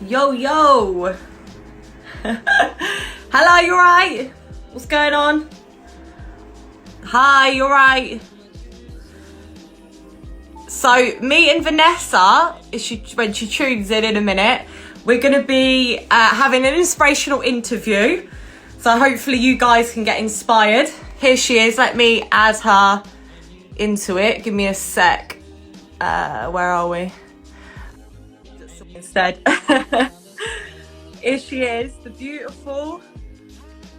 Yo, yo. Hello, you alright? What's going on? Hi, you alright? So, me and Vanessa, when she tunes in a minute, we're going to be having an inspirational interview. So hopefully you guys can get inspired. Here she is. Let me add her into it. Give me a sec. Where are we? Instead. Here she is, the beautiful,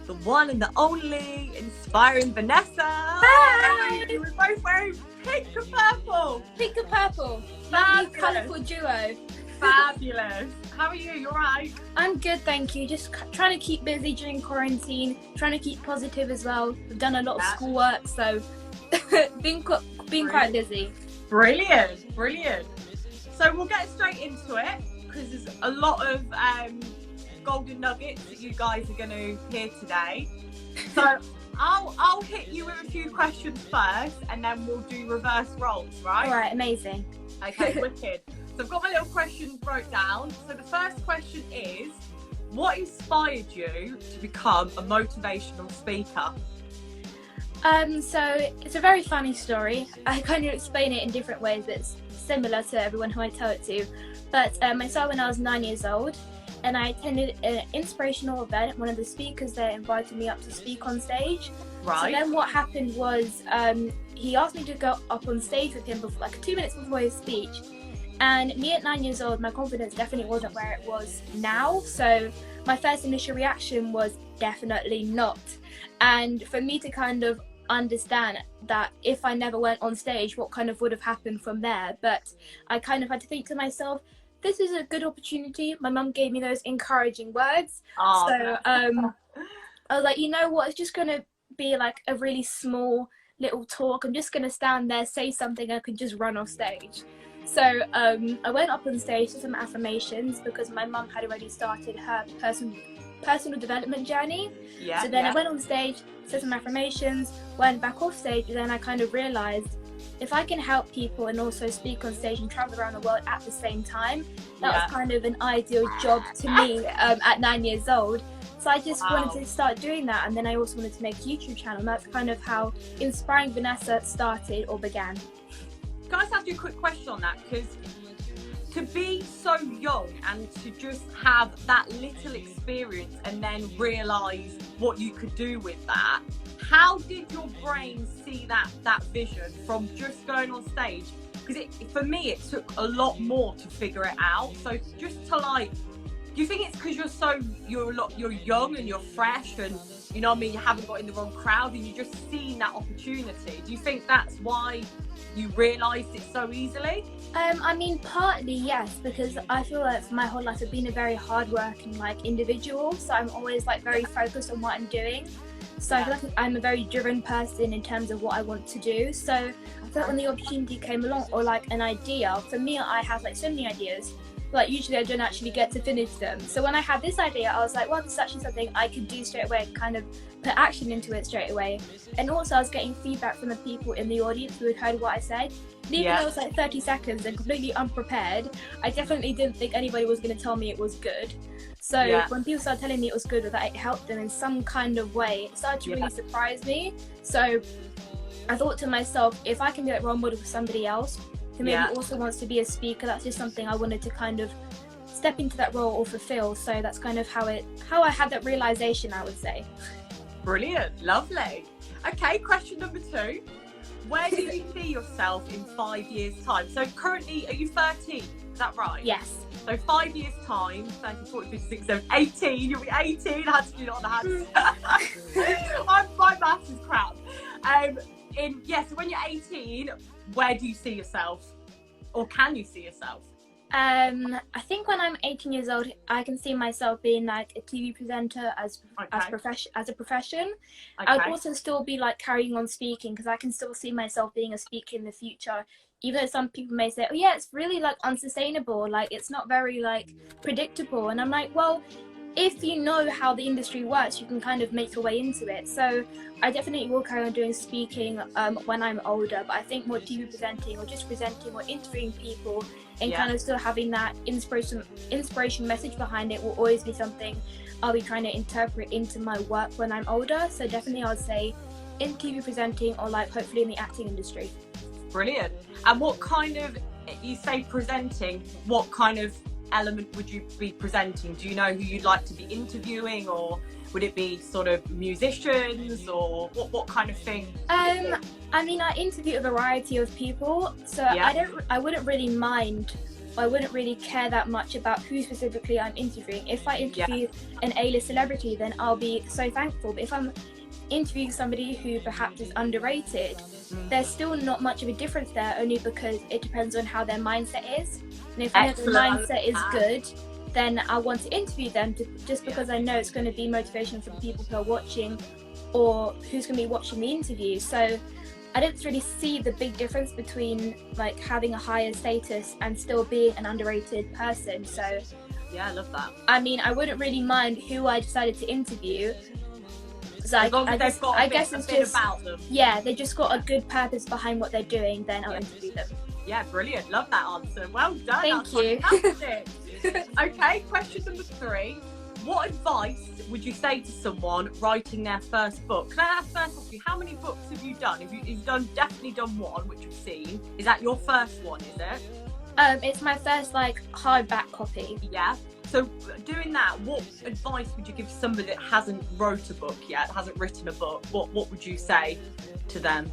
the one and the only Inspiring Vanessa. Hi! We're both wearing pink and purple. Pink and purple. Lovely, colourful duo. Fabulous. How are you? You alright? I'm good, thank you. Just trying to keep busy during quarantine, trying to keep positive as well. We've done a lot of schoolwork, so been quite busy. Brilliant, brilliant. So we'll get straight into it because there's a lot of golden nuggets that you guys are going to hear today. So I'll hit you with a few questions first, and then we'll do reverse roles, right? All right, amazing. Okay, wicked. So I've got my little questions wrote down. So the first question is, what inspired you to become a motivational speaker? So it's a very funny story. I kind of explain it in different ways, but it's similar to everyone who I tell it to. But I started when I was 9 years old, and I attended an inspirational event. One of the speakers there invited me up to speak on stage. Right. So then what happened was he asked me to go up on stage with him before, like 2 minutes before his speech. And me at 9 years old, my confidence definitely wasn't where it was now. So my first initial reaction was definitely not. And for me to kind of understand that if I never went on stage, what kind of would have happened from there. But I kind of had to think to myself, this is a good opportunity. My mum gave me those encouraging words. Oh, so I was like, you know what, it's just going to be like a really small little talk. I'm just going to stand there, say something, I could just run off stage. So I went up on stage to some affirmations because my mum had already started her personal development journey. So then I went on stage, said some affirmations, went back off stage, and then I kind of realised if I can help people and also speak on stage and travel around the world at the same time, that was kind of an ideal job to me at 9 years old. So I just wanted to start doing that, and then I also wanted to make a YouTube channel, and that's kind of how Inspiring Vanessa started or began. Can I just ask you a quick question on that? Because to be so young and to just have that little experience and then realise what you could do with that, how did your brain see that vision from just going on stage? Because for me, it took a lot more to figure it out. So just to like, do you think it's because you're young and you're fresh and, you know what I mean, you haven't got in the wrong crowd and you just seen that opportunity? Do you think that's why you realised it so easily? I mean, partly yes, because I feel like for my whole life I've been a very hardworking individual, so I'm always very focused on what I'm doing. So I feel like I'm a very driven person in terms of what I want to do. So I felt when the opportunity came along, or an idea, for me I have so many ideas, but usually I don't actually get to finish them. So when I had this idea, I was like, well, this is actually something I could do straight away, kind of put action into it straight away. And also I was getting feedback from the people in the audience who had heard what I said. And even though it was 30 seconds and completely unprepared, I definitely didn't think anybody was going to tell me it was good. So when people started telling me it was good, or that it helped them in some kind of way, it started to really surprise me. So I thought to myself, if I can be a role model for somebody else who maybe also wants to be a speaker, that's just something I wanted to kind of step into that role or fulfill. So that's kind of how I had that realization, I would say. Brilliant, lovely. Okay, question number 2. Where do you see yourself in 5 years' time? So currently, are you 13? Is that right? Yes. So 5 years' time, 30, 40, 50, 60, 70, 18. You'll be 18. I had to do it on the hands. My maths is crap. So when you're 18, where do you see yourself? Or can you see yourself? I think when I'm 18 years old, I can see myself being a TV presenter as a profession. I would also still be carrying on speaking, because I can still see myself being a speaker in the future, even though some people may say, oh yeah, it's really unsustainable, it's not very predictable. And I'm like, well, if you know how the industry works, you can kind of make your way into it. So I definitely will carry on doing speaking when I'm older, but I think more TV presenting or just presenting or interviewing people and kind of still having that inspiration message behind it will always be something I'll be trying to interpret into my work when I'm older. So definitely I would say in TV presenting or like hopefully in the acting industry. Brilliant. And what kind of, you say presenting, what kind of element would you be presenting? Do you know who you'd like to be interviewing, or would it be sort of musicians, or what kind of thing? I mean, I interview a variety of people, so I wouldn't really mind, I wouldn't really care that much about who specifically I'm interviewing. If I interview an A-list celebrity, then I'll be so thankful. But if I'm interviewing somebody who perhaps is underrated, there's still not much of a difference there, only because it depends on how their mindset is. And if their mindset is good, then I want to interview them just because I know it's going to be motivation for the people who are watching or who's going to be watching the interview. So I don't really see the big difference between like having a higher status and still being an underrated person. So yeah, I love that. I mean, I wouldn't really mind who I decided to interview. So as long as they've got a bit about them. Yeah, they just got a good purpose behind what they're doing, then I'll interview them. Yeah, brilliant. Love that answer. Well done. Thank you. Okay, question number 3. What advice would you say to someone writing their first book? Can I ask first of you, how many books have you done? You've definitely done one, which you've seen. Is that your first one, is it? It's my first like hardback copy. Yeah. So doing that, what advice would you give somebody that hasn't wrote a book yet, hasn't written a book? What would you say to them?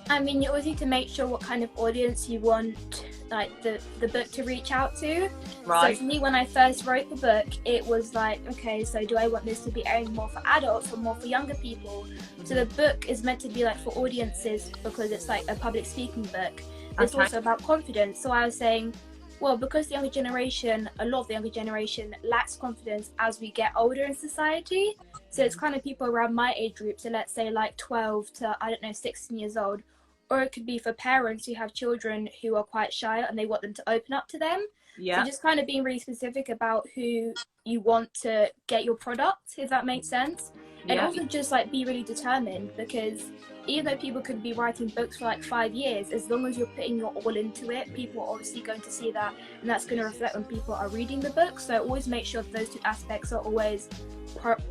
I mean, you always need to make sure what kind of audience you want like the book to reach out to. Right. So for me, when I first wrote the book, it was like, okay, so do I want this to be airing more for adults or more for younger people? So the book is meant to be like for audiences because it's like a public speaking book. It's also about confidence. So I was saying, well, because the younger generation, a lot of the younger generation lacks confidence as we get older in society. So it's kind of people around my age group. So let's say like 12 to, 16 years old. Or it could be for parents who have children who are quite shy and they want them to open up to them. Yeah. So just kind of being really specific about who you want to get your product, if that makes sense. And also just like be really determined, because even though people could be writing books for like 5 years, as long as you're putting your all into it, people are obviously going to see that, and that's going to reflect when people are reading the book. So always make sure that those two aspects are always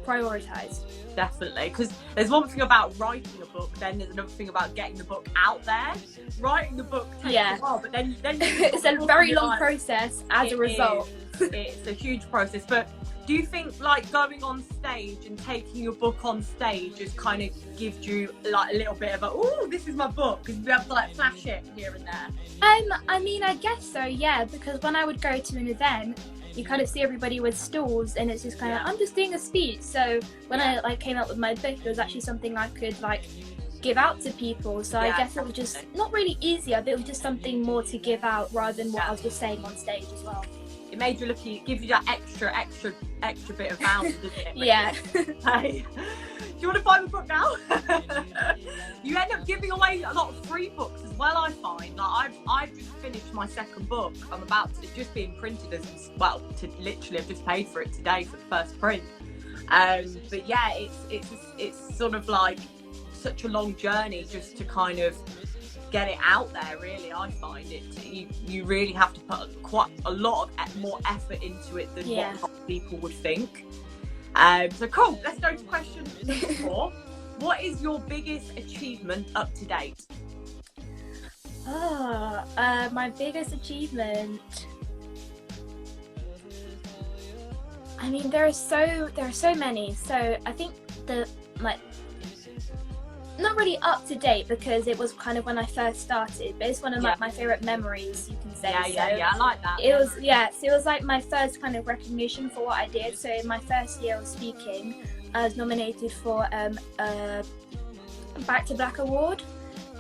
prioritized. Definitely, because there's one thing about writing a book, then there's another thing about getting the book out there. Writing the book takes a while, but then it's a very long process as a result. It's a huge process. But do you think like going on stage and taking your book on stage just kind of gives you like a little bit of a, oh, this is my book, because you have to like flash it here and there? I mean, I guess so, yeah, because when I would go to an event, you kind of see everybody with stalls and it's just kind of, I'm just doing a speech. So when I like came out with my book, it was actually something I could like give out to people. So I guess it was just not really easier, but it was just something more to give out rather than what I was just saying on stage as well. It made you look, give you that extra bit of bounce, doesn't it? Yeah. Hey, do you want to buy the book now? You end up giving away a lot of free books as well, I find. Like I've just finished my second book. I'm about to, it's just being printed as well. To literally, I've just paid for it today for the first print. But yeah, it's sort of like such a long journey just to kind of get it out there. Really, I find it you really have to put quite a lot of more effort into it than what people would think. So cool, let's go to question number 4. What is your biggest achievement up to date? My biggest achievement, I mean, there are so many. So I think not really up to date because it was kind of when I first started, but it's one of my favorite memories, you can say. I like that. So it was like my first kind of recognition for what I did. So in my first year of speaking, I was nominated for a Back to Black award.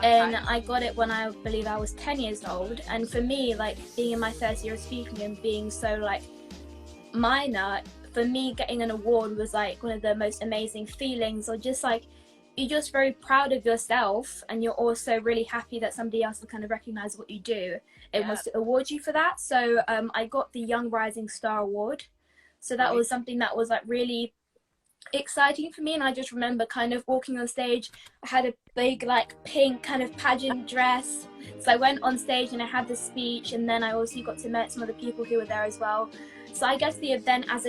And I got it when I believe I was 10 years old. And for me, like being in my first year of speaking and being so like minor, for me getting an award was like one of the most amazing feelings, or just like you're just very proud of yourself, and you're also really happy that somebody else will kind of recognize what you do and wants to award you for that. So I got the Young Rising Star Award So that was something that was like really exciting for me. And I just remember kind of walking on stage. I had a big like pink kind of pageant dress, so I went on stage and I had the speech, and then I also got to meet some of the people who were there as well. So I guess the event as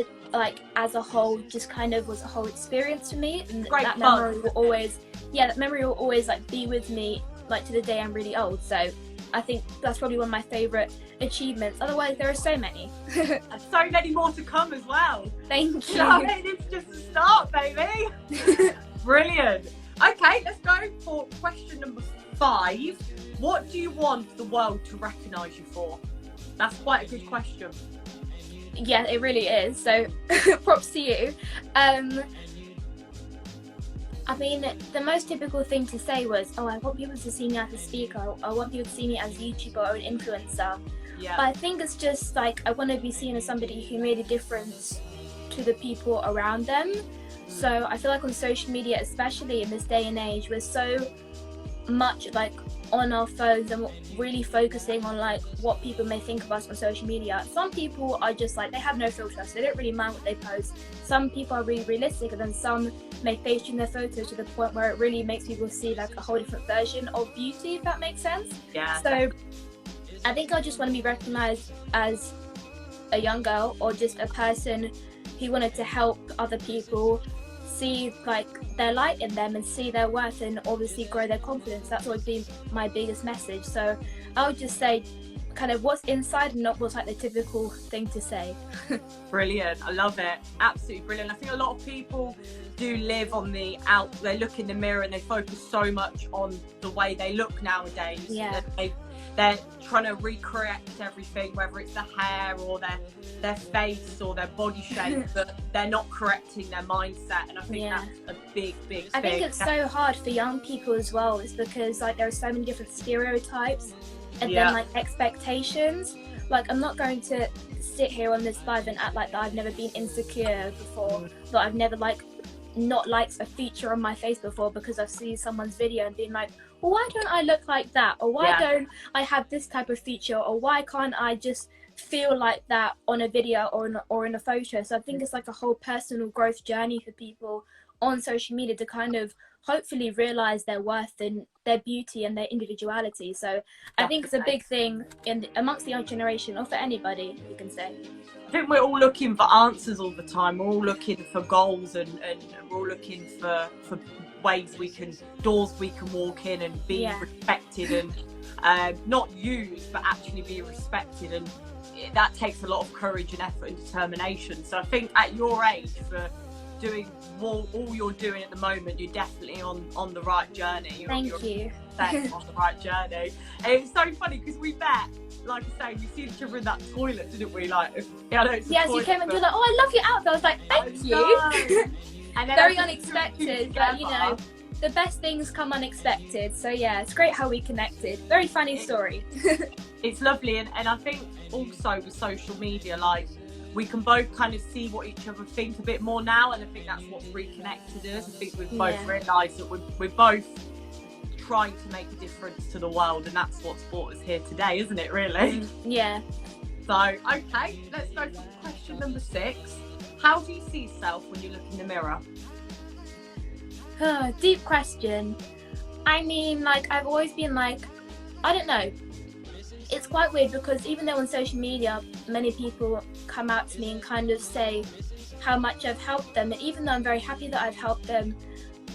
a whole just kind of was a whole experience for me, and that memory will always like be with me like to the day I'm really old. So I think that's probably one of my favorite achievements. Otherwise, there are so many. So many more to come as well. Thank you. It's just a start, baby. Brilliant. Okay, let's go for question number 5. What do you want the world to recognise you for? That's quite a good question. Yeah, it really is. So props to you. I mean, the most typical thing to say was, I want people to see me as a speaker. I want people to see me as a YouTuber or an influencer. Yeah. But I think it's just like, I want to be seen as somebody who made a difference to the people around them. So I feel like on social media, especially in this day and age, we're so much like on our phones and really focusing on like what people may think of us on social media. Some people are just like, they have no filter, so they don't really mind what they post. Some people are really realistic, and then some may face tune their photos to the point where it really makes people see like a whole different version of beauty, if that makes sense. Yeah. So I think I just want to be recognized as a young girl, or just a person who wanted to help other people see like their light in them and see their worth, and obviously grow their confidence. That's always been my biggest message. So I would just say kind of what's inside and not what's like the typical thing to say. Brilliant. I love it. Absolutely brilliant. I think a lot of people do live on the they look in the mirror and they focus so much on the way they look nowadays. Yeah. They're trying to recreate everything, whether it's the hair or their face or their body shape, but they're not correcting their mindset. And I think that's a big thing. I think it's so hard for young people as well. It's because like there are so many different stereotypes and then like expectations. Like, I'm not going to sit here on this live and act like that I've never been insecure before, that I've never like not liked a feature on my face before because I've seen someone's video and been like, well, why don't I look like that? Or why don't I have this type of feature? Or why can't I just feel like that on a video or in a photo? So I think it's like a whole personal growth journey for people on social media to kind of hopefully realize their worth and their beauty and their individuality. So I think it's a big thing amongst the young generation, or for anybody, you can say. I think we're all looking for answers all the time. We're all looking for goals, and we're all looking for ways doors we can walk in and be respected, and not used, but actually be respected. And that takes a lot of courage and effort and determination. So I think at your age, for doing all you're doing at the moment, you're definitely on the right journey. Thank you. On the right journey. And it was so funny because we met, like I say, we seen each other in that toilet, didn't we? Like, yes, you came and you're like, oh, I love your outfit. I was like, thank you. And then very unexpected, but you know, the best things come unexpected. So yeah, it's great how we connected. Very funny story. It's lovely, and I think also with social media, like, we can both kind of see what each other think a bit more now, and I think that's what's reconnected us. I think we've both realised that we're both trying to make a difference to the world, and that's what's brought us here today, isn't it, really? Yeah. So, okay, let's go for question number 6. How do you see yourself when you look in the mirror? Deep question. I mean, like, I've always been like, I don't know. It's quite weird because even though on social media, many people come out to me and kind of say how much I've helped them, and even though I'm very happy that I've helped them,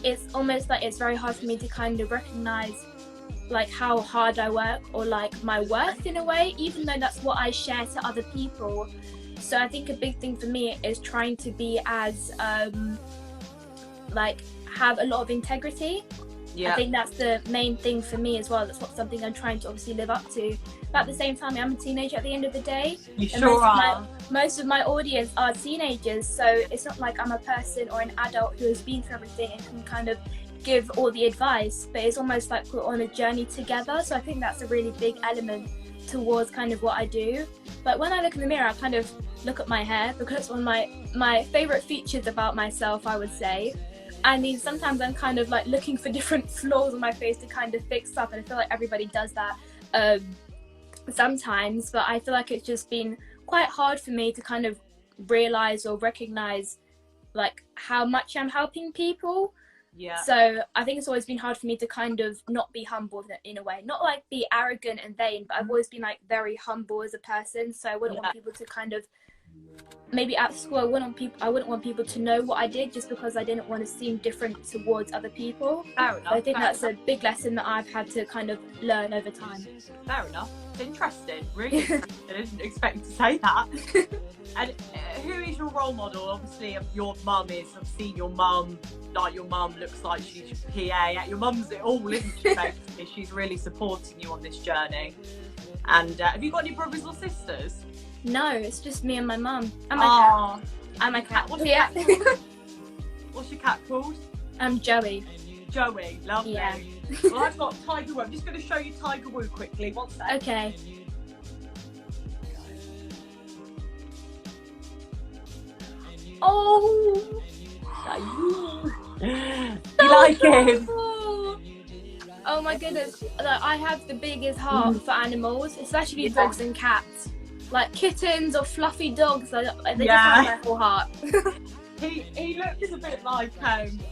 it's almost like it's very hard for me to kind of recognize like how hard I work, or like my worth in a way, even though that's what I share to other people. So I think a big thing for me is trying to be as like have a lot of integrity. I think that's the main thing for me as well. That's something I'm trying to obviously live up to. But at the same time, I'm a teenager at the end of the day. You sure are. Most of my audience are teenagers, so it's not like I'm a person or an adult who has been through everything and can kind of give all the advice, but it's almost like we're on a journey together. So I think that's a really big element towards kind of what I do. But when I look in the mirror, I kind of look at my hair, because it's one of my favourite features about myself, I would say. I mean, sometimes I'm kind of like looking for different flaws on my face to kind of fix up, and I feel like everybody does that sometimes, but I feel like it's just been quite hard for me to kind of realize or recognize like how much I'm helping people. Yeah. So I think it's always been hard for me to kind of not be humble in a way, not like be arrogant and vain, but I've always been like very humble as a person. So I wouldn't want people to kind of, maybe at school I wouldn't want people to know what I did, just because I didn't want to seem different towards other people. Fair enough. I think that's a big lesson that I've had to kind of learn over time. Fair enough. It's interesting. Really interesting. I didn't expect you to say that. And who is your role model? Obviously, your mum is. I've seen your mum. Like, your mum looks like she's your PA. Your mum's it all, isn't she? Basically, she's really supporting you on this journey. And have you got any brothers or sisters? No, it's just me and my mum. And my cat. And my cat. What's your cat? What's your cat called? Joey. Joey, lovely. Yeah. Well, I've got Tiger Woo. I'm just going to show you Tiger Woo quickly. One sec. Okay. Oh. You like him? Oh my goodness. Like, I have the biggest heart for animals, especially dogs and cats. Like kittens or fluffy dogs, they just have my whole heart. He looks a bit like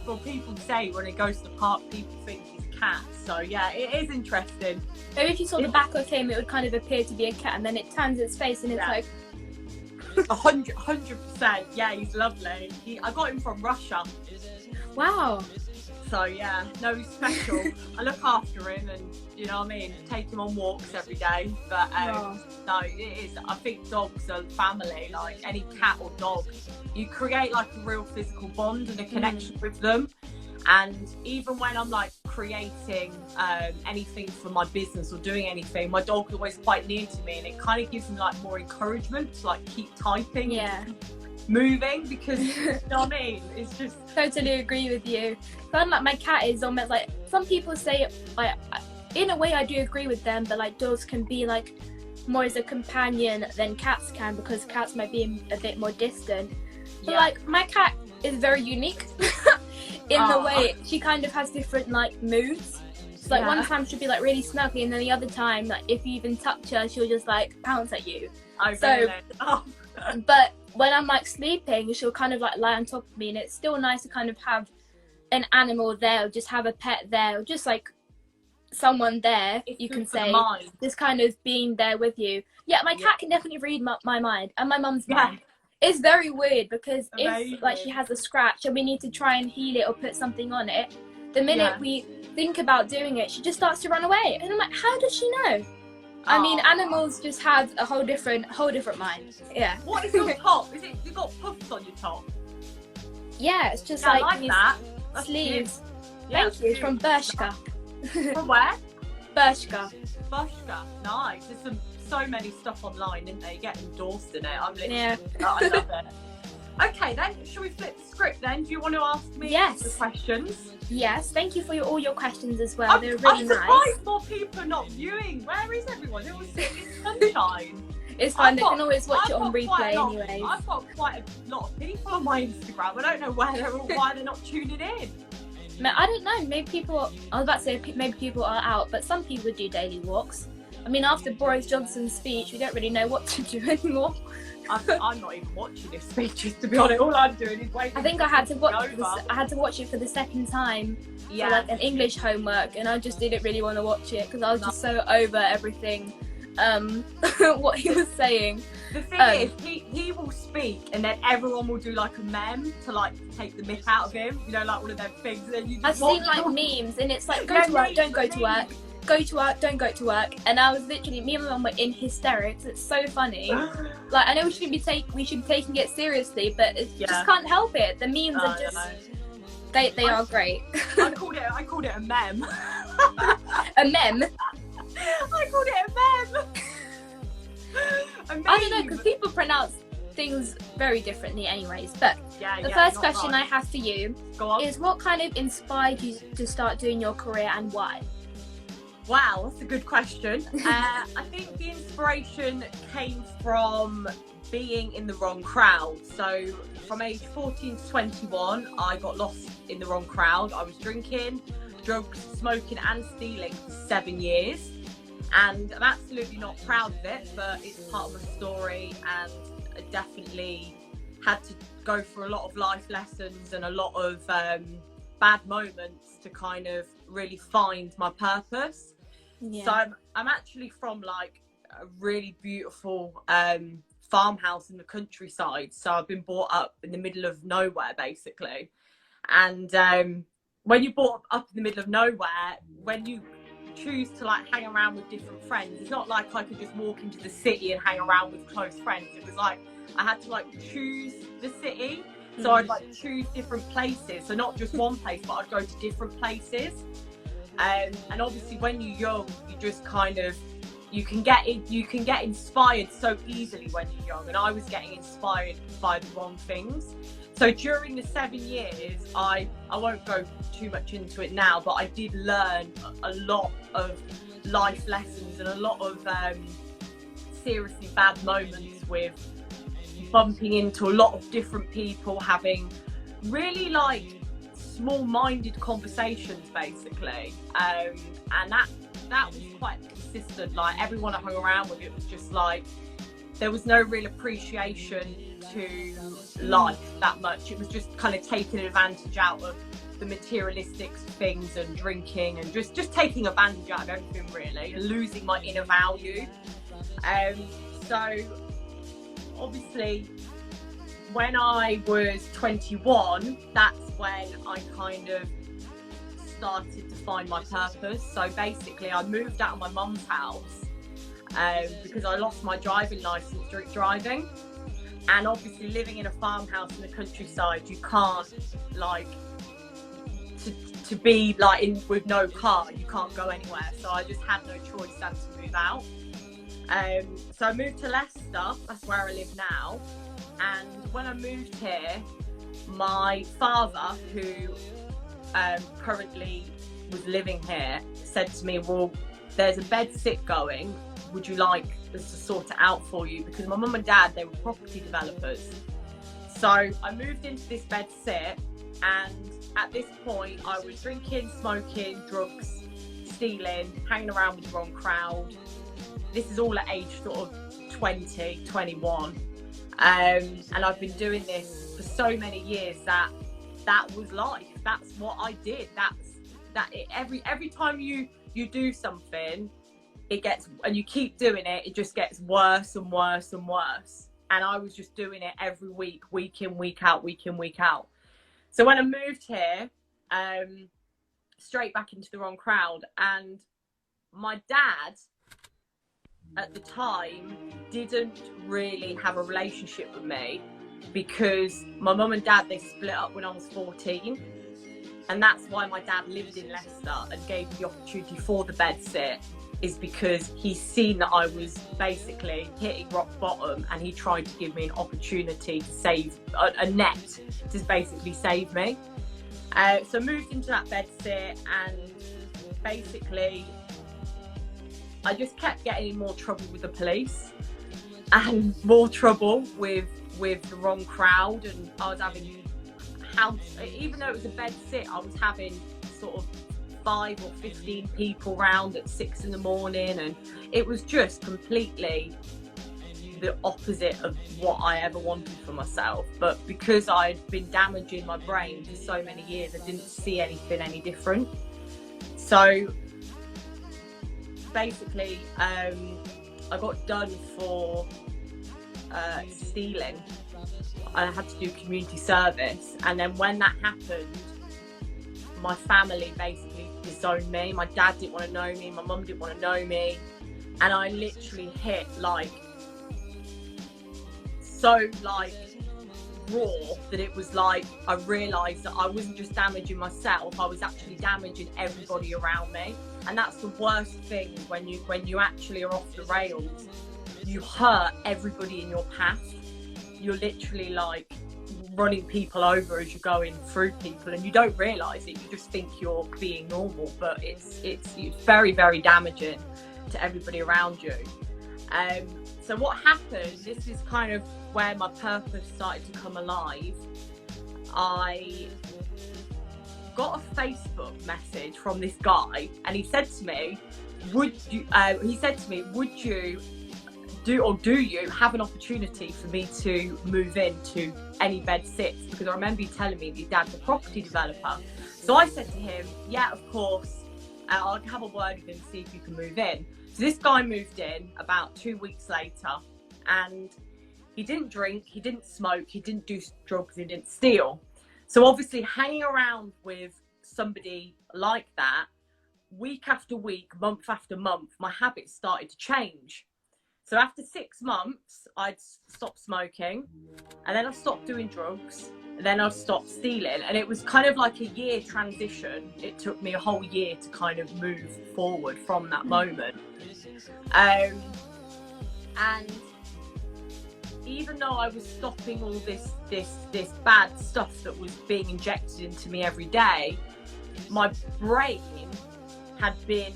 well, people say when he goes to the park, people think he's a cat. So yeah, it is interesting. Maybe if you saw the back of him, it would kind of appear to be a cat, and then it turns its face and it's like 100%. Yeah, he's lovely. I got him from Russia. Wow. So yeah, no, he's special. I look after him, and you know what I mean, take him on walks every day. But no, it is. I think dogs are family. Like any cat or dog, you create like a real physical bond and a connection with them. And even when I'm like creating anything for my business or doing anything, my dog's always quite near to me, and it kind of gives me like more encouragement to like keep typing. Yeah. Moving, because you know what I mean, it's just totally agree with you. But like my cat is almost like, some people say, like, in a way I do agree with them, but like dogs can be like more as a companion than cats can, because cats might be a bit more distant. But like my cat is very unique in the way she kind of has different like moods. So like one time she'll be like really snuggly, and then the other time, like if you even touch her, she'll just like pounce at you. But when I'm like sleeping, she'll kind of like lie on top of me, and it's still nice to kind of have an animal there, or just have a pet there, or just like someone there, you can say, just kind of being there with you. Yeah, my cat can definitely read my mind, and my mum's mind. It's very weird, because if like she has a scratch and we need to try and heal it or put something on it, the minute we think about doing it, she just starts to run away, and I'm like, how does she know? I mean, animals just have a whole different mind. Yeah. What is your top? Is it, you got puffs on your top? Yeah, it's just I like these that. sleeves. Thank you. It's from Bershka. From where? Bershka. Bershka. Nice. There's so many stuff online, isn't there? You get endorsed in it. I'm literally, I love it. Okay, then, shall we flip the script then? Do you want to ask me the questions? Yes, thank you for all your questions as well. They're really I'm nice. surprised more people are not viewing. Where is everyone? They're all sitting in sunshine. It's fine, they can always watch it on replay anyway. I've got quite a lot of people on my Instagram. I don't know why they're not tuning in. I don't know, maybe people, I was about to say maybe people are out, but some people do daily walks. I mean, after Boris Johnson's speech, we don't really know what to do anymore. I'm not even watching his speeches, to be honest. All I'm doing is waiting. I think I had to watch it for the second time for like an English homework, and I just didn't really want to watch it because I was just so over everything what he was saying. The thing is, he will speak, and then everyone will do like a meme to like take the myth out of him. You know, like one of them things. And then you just I've seen like memes, and it's like, go to work, don't go to work. Go to work, don't go to work. And I was literally, me and my mum were in hysterics. It's so funny. Like, I know we should be taking it seriously, but it just can't help it. The memes are just, they are great. I called it a meme. A meme? I called it a meme. I don't know, because people pronounce things very differently anyways. But the first question I have for you is, what kind of inspired you to start doing your career, and why? Wow, that's a good question. I think the inspiration came from being in the wrong crowd. So from age 14 to 21, I got lost in the wrong crowd. I was drinking, drugs, smoking and stealing for 7 years. And I'm absolutely not proud of it, but it's part of my story, and definitely had to go through a lot of life lessons and a lot of bad moments to kind of really find my purpose. So I'm actually from like a really beautiful farmhouse in the countryside. So I've been brought up in the middle of nowhere, basically. And when you're brought up in the middle of nowhere, when you choose to like hang around with different friends, it's not like I could just walk into the city and hang around with close friends. It was like I had to like choose the city. So I'd like choose different places. So not just one place, but I'd go to different places. And obviously when you're young, you just kind of, you can get inspired so easily when you're young. And I was getting inspired by the wrong things. So during the 7 years, I won't go too much into it now, but I did learn a lot of life lessons and a lot of seriously bad moments with bumping into a lot of different people, having really like small-minded conversations, basically. And that was quite consistent. Like everyone I hung around with, it was just like there was no real appreciation to life that much. It was just kind of taking advantage out of the materialistic things and drinking and just taking advantage out of everything, really, and losing my inner value. So obviously when I was 21, that's when I kind of started to find my purpose. So basically I moved out of my mum's house because I lost my driving license drink driving. And obviously living in a farmhouse in the countryside, you can't like to be like in with no car, you can't go anywhere. So I just had no choice than to move out. So I moved to Leicester, that's where I live now. And when I moved here, my father, who currently was living here, said to me, well, there's a bed sit going, would you like us to sort it out for you? Because my mum and dad, they were property developers. So I moved into this bed sit, and at this point I was drinking, smoking, drugs, stealing, hanging around with the wrong crowd. This is all at age sort of 20, 21. And I've been doing this for so many years that was life. That's what I did. Every time you do something, it gets, and you keep doing it, it just gets worse and worse and worse. And I was just doing it every week, week in, week out, week in, week out. So when I moved here, straight back into the wrong crowd. And my dad at the time didn't really have a relationship with me because my mum and dad, they split up when I was 14. And that's why my dad lived in Leicester and gave me the opportunity for the bed sit, is because he's seen that I was basically hitting rock bottom, and he tried to give me an opportunity to save a net to basically save me. So I moved into that bed sit, and basically I just kept getting in more trouble with the police and more trouble with the wrong crowd. And I was having even though it was a bed sit, I was having sort of 5 or 15 people round at 6 in the morning, and it was just completely the opposite of what I ever wanted for myself. But because I'd been damaging my brain for so many years, I didn't see anything any different. So basically I got done for stealing. I had to do community service, and then when that happened, my family basically disowned me. My dad didn't want to know me, my mum didn't want to know me, and I literally hit like so like raw that it was like I realised that I wasn't just damaging myself, I was actually damaging everybody around me. And that's the worst thing, when you actually are off the rails, you hurt everybody in your path. You're literally like running people over as you're going through people, and you don't realise it, you just think you're being normal, but it's very, very damaging to everybody around you. So what happened, this is kind of where my purpose started to come alive. I got a Facebook message from this guy, and he said to me, would you do you have an opportunity for me to move into any bed sits? Because I remember you telling me that your dad's a property developer. So I said to him, yeah, of course, I'll have a word with him, see if you can move in. So this guy moved in about 2 weeks later, and he didn't drink, he didn't smoke, he didn't do drugs, he didn't steal. So obviously hanging around with somebody like that, week after week, month after month, my habits started to change. So after 6 months, I'd stopped smoking, and then I stopped doing drugs, and then I stopped stealing. And it was kind of like a year transition. It took me a whole year to kind of move forward from that moment. And even though I was stopping all this bad stuff that was being injected into me every day, my brain had been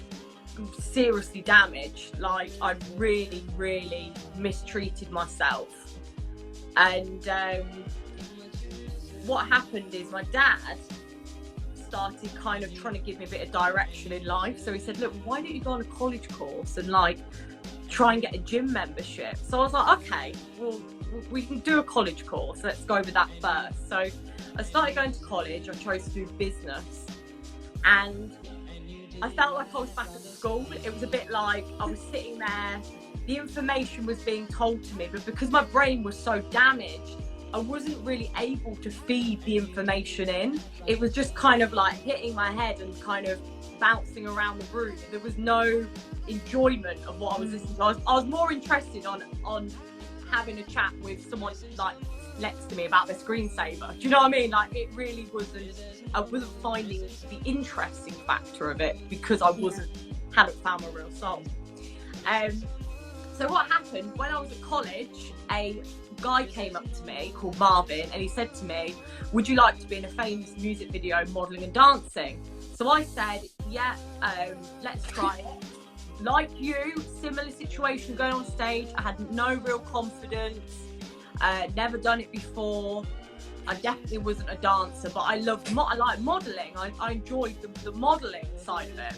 seriously damaged. Like, I really, really mistreated myself. And what happened is my dad started kind of trying to give me a bit of direction in life. So he said, look, why don't you go on a college course and like try and get a gym membership? So I was like, okay, well, we can do a college course, let's go with that first. So I started going to college. I chose to do business, and I felt like I was back at school. It was a bit like I was sitting there, the information was being told to me, but because my brain was so damaged, I wasn't really able to feed the information in. It was just kind of like hitting my head and kind of bouncing around the room. There was no enjoyment of what I was listening to. I was more interested on having a chat with someone like next to me about their screensaver. Do you know what I mean? Like, it really wasn't, I wasn't finding the interesting factor of it because I hadn't found my real soul. So what happened, when I was at college, a guy came up to me called Marvin, and he said to me, would you like to be in a famous music video modelling and dancing? So I said, yeah, let's try it. Like you, similar situation, going on stage. I had no real confidence, never done it before. I definitely wasn't a dancer, but I like modelling. I enjoyed the modelling side of it.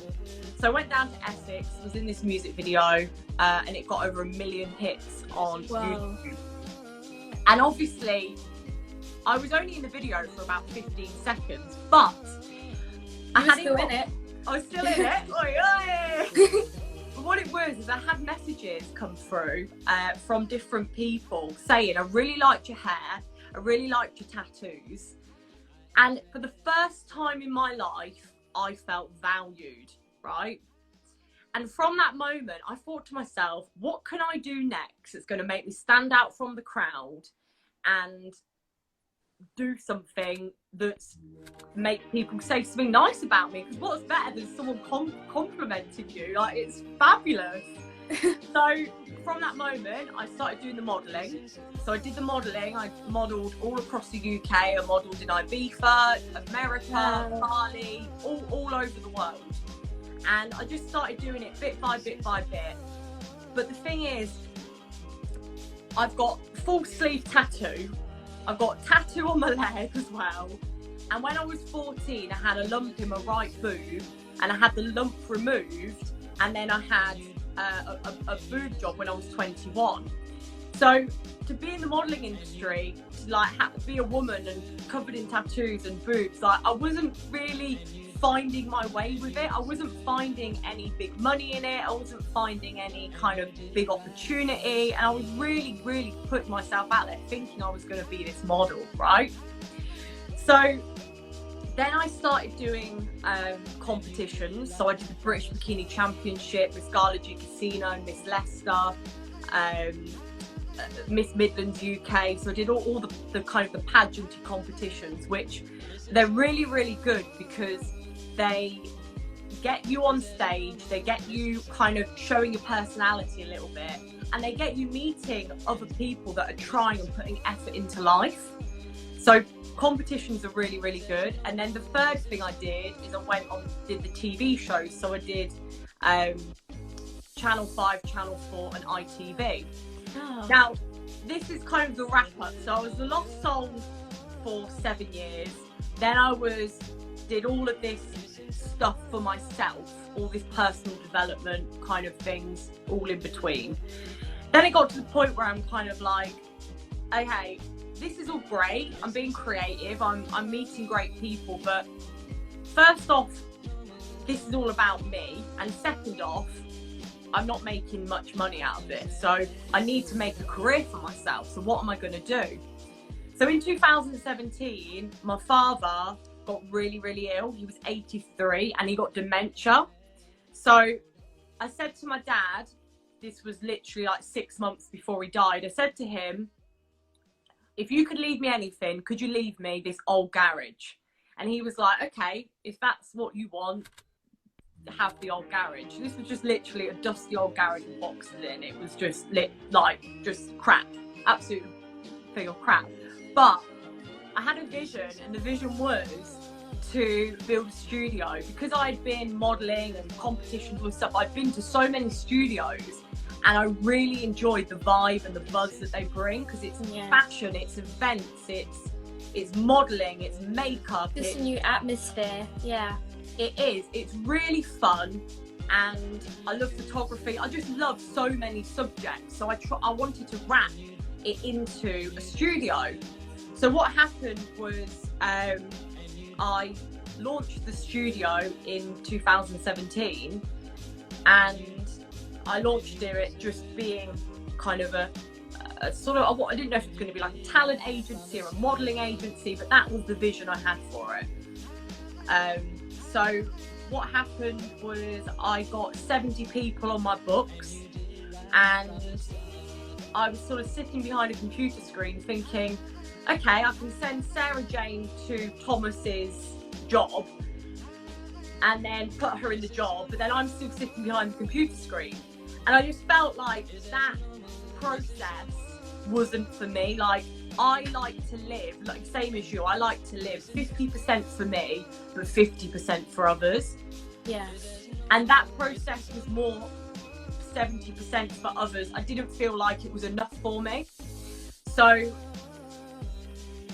So I went down to Essex, was in this music video, and it got over 1 million hits on YouTube. And obviously, I was only in the video for about 15 seconds, but I was still in it. But what it was is I had messages come through from different people saying, I really liked your hair, I really liked your tattoos. And for the first time in my life, I felt valued, right? And from that moment, I thought to myself, what can I do next that's going to make me stand out from the crowd and do something that's make people say something nice about me? Because what's better than someone complimenting you? Like, it's fabulous. So from that moment, I started doing the modelling. So I did the modelling. I modelled all across the UK. I modelled in Ibiza, America, Bali, all over the world. And I just started doing it bit by bit by bit. But the thing is, I've got full sleeve tattoo. I've got tattoo on my leg as well. And when I was 14, I had a lump in my right boob, and I had the lump removed. And then I had a boob job when I was 21. So to be in the modelling industry, to like be a woman and covered in tattoos and boobs, like, I wasn't really finding my way with it. I wasn't finding any big money in it. I wasn't finding any kind of big opportunity. And I was really, really putting myself out there thinking I was going to be this model, right? So then I started doing competitions. So I did the British Bikini Championship, Miss Garligy Casino, Miss Leicester, Miss Midlands UK. So I did all the kind of the pageantry competitions, which they're really, really good because they get you on stage, they get you kind of showing your personality a little bit, and they get you meeting other people that are trying and putting effort into life. So competitions are really, really good. And then the third thing I did is I went on, did the TV shows. So I did Channel 5, Channel 4 and ITV. Oh. Now, this is kind of the wrap up. So I was the Lost Soul for 7 years. Then I did all of this stuff for myself, all this personal development kind of things, all in between. then it got to the point where I'm kind of like, okay, this is all great. I'm being creative. I'm meeting great people. But first off, this is all about me. And second off, I'm not making much money out of this. So I need to make a career for myself. So what am I going to do? So in 2017, my father got really, really ill. He was 83 and he got dementia. So I said to my dad, this was literally like 6 months before he died. I said to him, if you could leave me anything, could you leave me this old garage? And he was like, okay, if that's what you want, have the old garage. This was just literally a dusty old garage with boxes in. It was just just crap, absolute thing of crap. But I had a vision, and the vision was to build a studio. Because I'd been modeling and competitions and stuff, I'd been to so many studios, and I really enjoyed the vibe and the buzz that they bring, because it's fashion, it's events, it's modeling, it's makeup, it's a new atmosphere. It is. It's really fun, and I love photography. I just love so many subjects. So I wanted to wrap it into a studio. So what happened was I launched the studio in 2017, and I launched it just being kind of a sort of, I didn't know if it was going to be like a talent agency or a modelling agency, but that was the vision I had for it. So what happened was I got 70 people on my books, and I was sort of sitting behind a computer screen thinking, okay, I can send Sarah Jane to Thomas's job and then put her in the job, but then I'm still sitting behind the computer screen. And I just felt like that process wasn't for me. Like, I like to live, like same as you, I like to live 50% for me, but 50% for others. Yeah. And that process was more 70% for others. I didn't feel like it was enough for me. So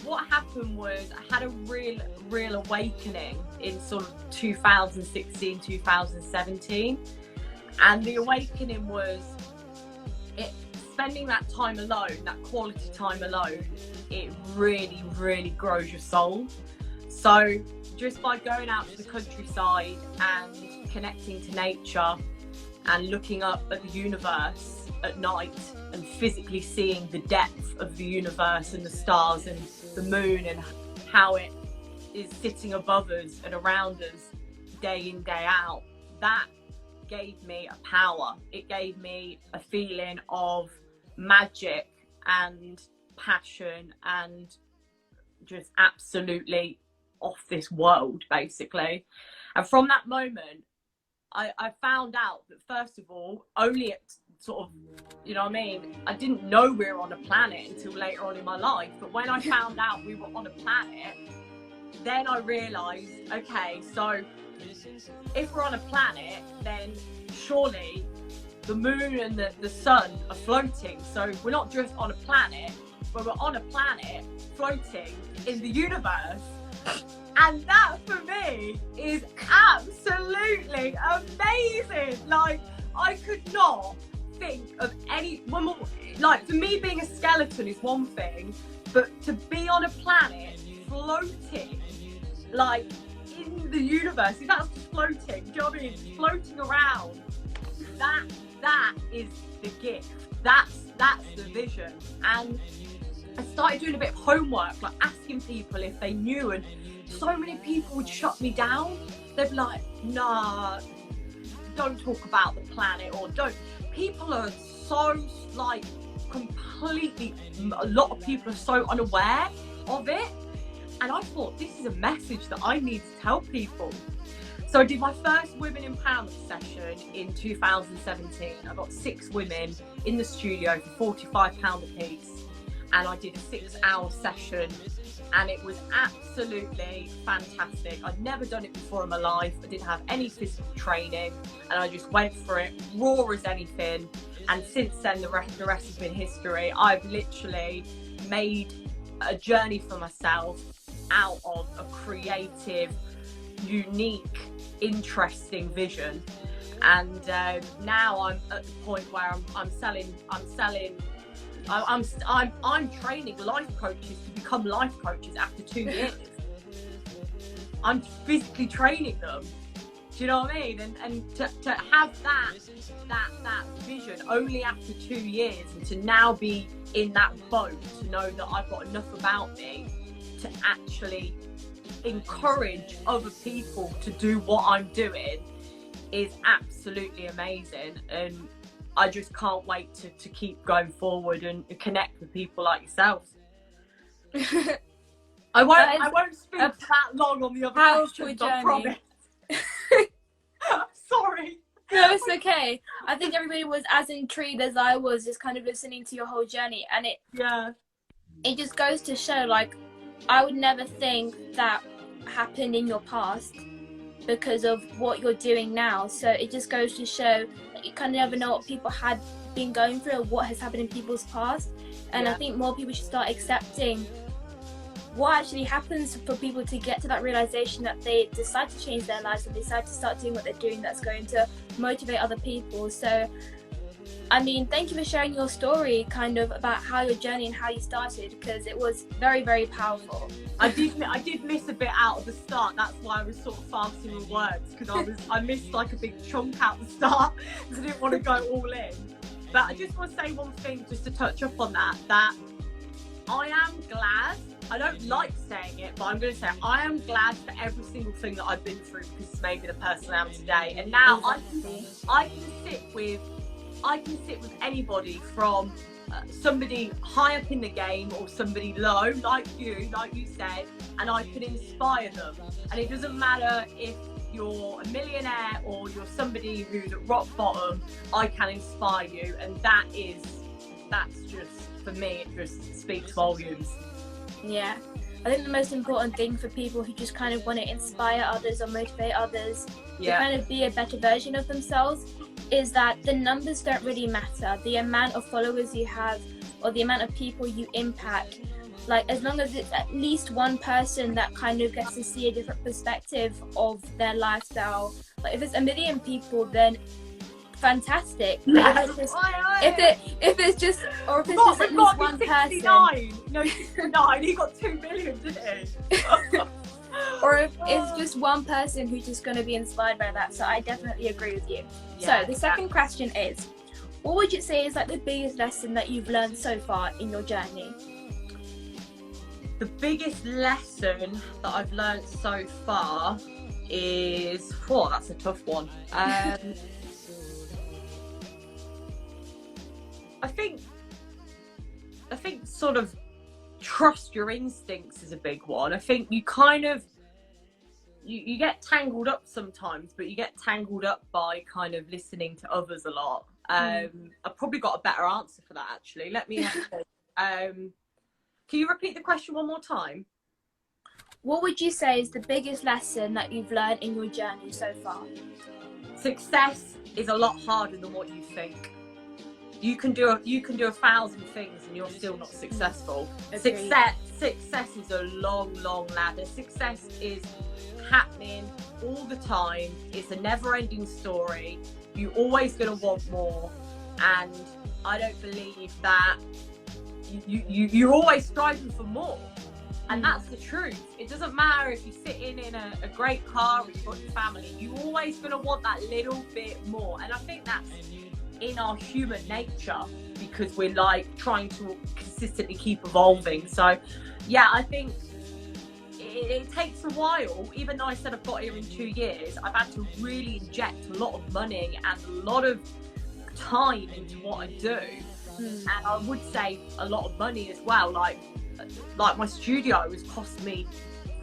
what happened was I had a real awakening in sort of 2016, 2017. And the awakening was spending that time alone, that quality time alone, it really, really grows your soul. So just by going out to the countryside and connecting to nature and looking up at the universe at night and physically seeing the depth of the universe and the stars and the moon and how it is sitting above us and around us day in, day out, that gave me a power. It gave me a feeling of magic and passion and just absolutely off this world, basically. And from that moment, I found out that, first of all, only at sort of, you know what I mean, I didn't know we were on a planet until later on in my life. But when I found out we were on a planet, then I realised, okay, so if we're on a planet, then surely the moon and the sun are floating. So we're not just on a planet, but we're on a planet floating in the universe. And that for me is absolutely amazing. Like, I could not think of any one more. Like, for me, being a skeleton is one thing, but to be on a planet floating, like, in the universe, if that's just floating, do you know what I mean? Floating around, that is the gift. That's the vision. And I started doing a bit of homework, like asking people if they knew, and so many people would shut me down. They'd be like, nah, don't talk about the planet, or don't. People are so, like, completely, a lot of people are so unaware of it. And I thought, this is a message that I need to tell people. So I did my first Women Empowerment session in 2017. I got 6 women in the studio for £45 a piece. And I did a 6-hour session, and it was absolutely fantastic. I'd never done it before in my life. I didn't have any physical training, and I just went for it, raw as anything. And since then, the rest has been history. I've literally made a journey for myself out of a creative, unique, interesting vision. And now I'm at the point where I'm training life coaches to become life coaches after 2 years. I'm physically training them. Do you know what I mean? And to have that vision only after 2 years, and to now be in that boat, to know that I've got enough about me to actually encourage other people to do what I'm doing, is absolutely amazing. And I just can't wait to keep going forward and connect with people like yourselves. I won't speak that long on the other questions, I promise. Sorry. No, it's okay. I think everybody was as intrigued as I was, just kind of listening to your whole journey, and it just goes to show, like, I would never think that happened in your past because of what you're doing now. So it just goes to show that you kind of never know what people had been going through or what has happened in people's past. And I think more people should start accepting what actually happens for people to get to that realization that they decide to change their lives and decide to start doing what they're doing that's going to motivate other people. So, I mean, thank you for sharing your story, kind of about how your journey and how you started, because it was very, very powerful. I did miss a bit out at the start. That's why I was sort of fasting with words, because I missed like a big chunk out at the start because I didn't want to go all in. But I just want to say one thing, just to touch up on that I am glad. I don't like saying it, but I'm going to say it. I am glad for every single thing that I've been through, because it's made me the person I am today. And now I can sit with anybody, from somebody high up in the game or somebody low, like you said, and I can inspire them. And it doesn't matter if you're a millionaire or you're somebody who's at rock bottom, I can inspire you. And that's just, for me, it just speaks volumes. Yeah, I think the most important thing for people who just kind of want to inspire others or motivate others to kind of be a better version of themselves is that the numbers don't really matter. The amount of followers you have or the amount of people you impact, like, as long as it's at least one person that kind of gets to see a different perspective of their lifestyle. Like, if it's 1 million people, then fantastic. If it's just at least one 69. Person. No, 69. He got 2 million, didn't he? Or if it's just one person who's just going to be inspired by that. So I definitely agree with you. So the second question is, what would you say is like the biggest lesson that you've learned so far in your journey? The biggest lesson that I've learned so far is, that's a tough one. I think sort of trust your instincts is a big one. I think you kind of you get tangled up sometimes, but you get tangled up by kind of listening to others a lot. I've probably got a better answer for that, actually. Let me can you repeat the question one more time? What would you say is the biggest lesson that you've learned in your journey so far? Success is a lot harder than what you think. You can do 1,000 things and you're still not successful. Success is a long ladder. Success is happening all the time. It's a never-ending story. You're always going to want more, and I don't believe that you're always striving for more. And that's the truth. It doesn't matter if you're sitting in a great car or you've got your family. You're always going to want that little bit more. And I think that's in our human nature, because we're like trying to consistently keep evolving. So yeah, I think it takes a while. Even though I said I've got here in 2 years, I've had to really inject a lot of money and a lot of time into what I do. And I would say a lot of money as well. Like my studio has cost me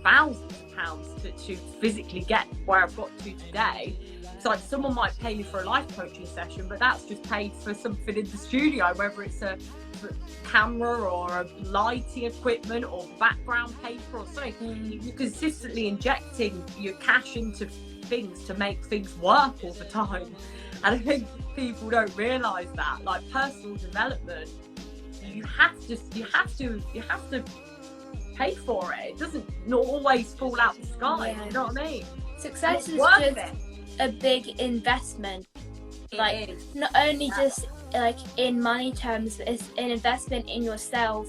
thousands of pounds to physically get where I've got to today. So like, someone might pay me for a life coaching session, but that's just paid for something in the studio, whether it's a camera or a lighting equipment or background paper or something. You're consistently injecting your cash into things to make things work all the time. And I think people don't realise that. Like, personal development, you have to pay for it. It doesn't always fall out the sky. You know what I mean? Success is worth just it. a big investment. Like, It is. not only just like in money terms, but it's an investment in yourself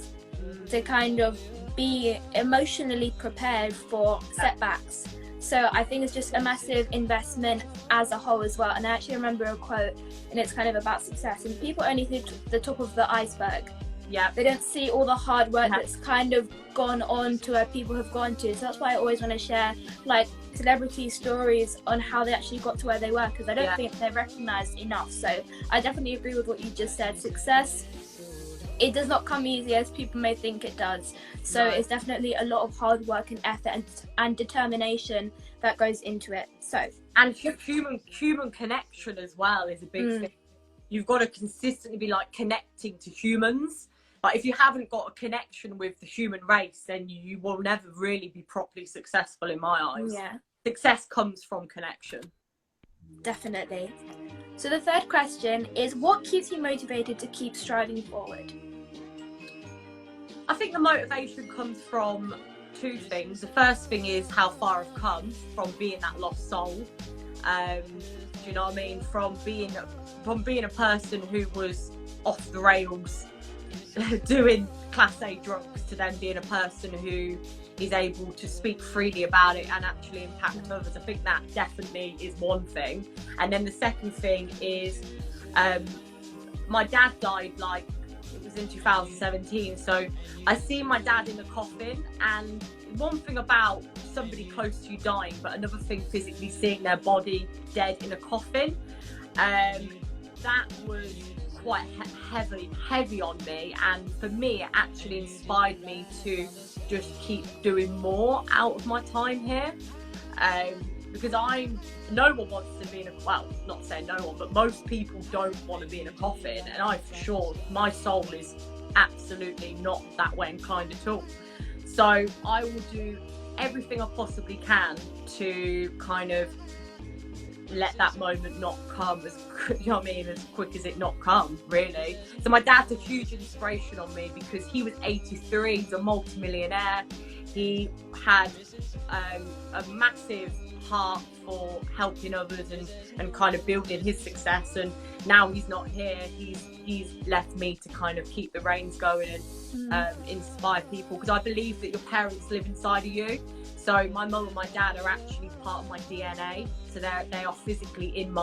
to kind of be emotionally prepared for setbacks. So I think it's just a massive investment as a whole as well. And I actually remember a quote, and it's kind of about success, and people only see the top of the iceberg. Yeah. They don't see all the hard work that's kind of gone on to where people have gone to. So that's why I always want to share like celebrity stories on how they actually got to where they were, because I don't think they're recognized enough. So I definitely agree with what you just said. Success, it does not come easy as people may think it does. So it's definitely a lot of hard work and effort and determination that goes into it. So, and human connection as well is a big thing. You've got to consistently be like connecting to humans. Like, if you haven't got a connection with the human race, then you will never really be properly successful in my eyes. Yeah, success comes from connection. Definitely. So the third question is, what keeps you motivated to keep striving forward? I think the motivation comes from two things. The first thing is how far I've come from being that lost soul. Do you know what I mean? From being a person who was off the rails, doing class A drugs, to then being a person who is able to speak freely about it and actually impact others. I think that definitely is one thing. And then the second thing is, my dad died like, it was in 2017, so I see my dad in the coffin, and one thing about somebody close to you dying, but another thing physically seeing their body dead in a coffin, that was quite heavy on me. And for me, it actually inspired me to just keep doing more out of my time here, because no one wants to be in a, well, not saying no one, but most people don't want to be in a coffin, and I for sure, my soul is absolutely not that way inclined at all. So I will do everything I possibly can to kind of let that moment not come as, you know what I mean, as quick as it not come, really. So my dad's a huge inspiration on me, because he was 83, he's a multi-millionaire. He had a massive heart for helping others and kind of building his success, and now he's not here. He's left me to kind of keep the reins going and inspire people, because I believe that your parents live inside of you. So my mum and my dad are actually part of my DNA, so they are physically in